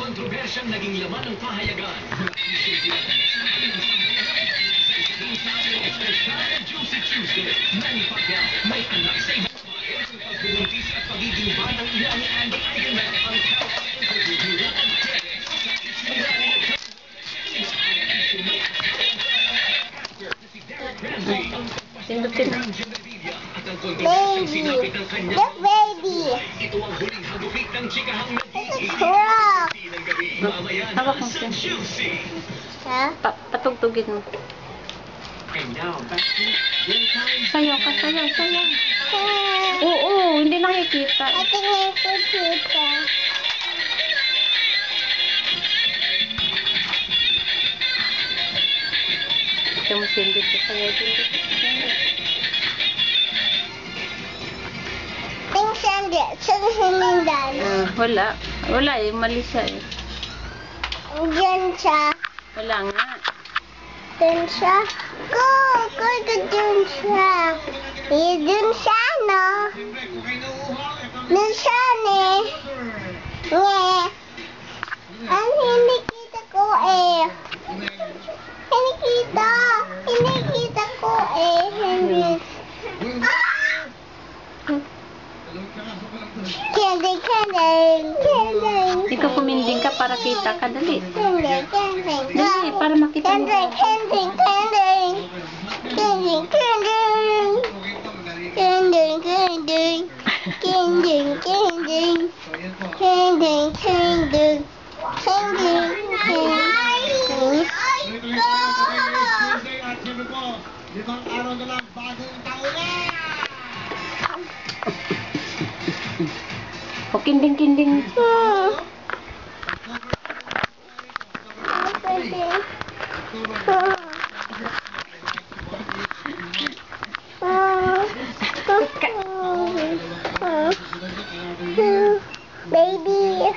kontrobersyang naging laman ng pahayagan. Juicy Tuesday, Manny Pacquiao, may anak sa ibang bayan. Pagbubuntis at pagiging batang ina ni Andy Eigenman ang Baby, look baby. ito ang huling hagupit ng chikahang Rock. Hawak mo siya. Ha? Patugtugin mo. Sayaw ka, sayaw, sayaw. Oo, hindi nakikita. Patingin ko dito. Ito mo sindit sa sayaw dito. Tingnan din. Saan hinindan? Wala. Wala eh, mali siya eh. Diyan siya. Wala nga. Diyan siya. Go! Go to diyan siya. Diyan siya, no? Diyan siya, ne? Nge. Ang hindi kita ko eh. Hindi kita. Hindi kita ko eh. Hindi. Kending, kending, kending. Ikaw kuminding ka para kita ka. Dali. Kending, kending. Dali, para makita mo. Kending, kending, kending. Kending, kending. Kending, kending. Kending, kending. Kending, kending. Kending, kending. Limang araw na lang, bagong taon na! O kinding-kinding. Baby.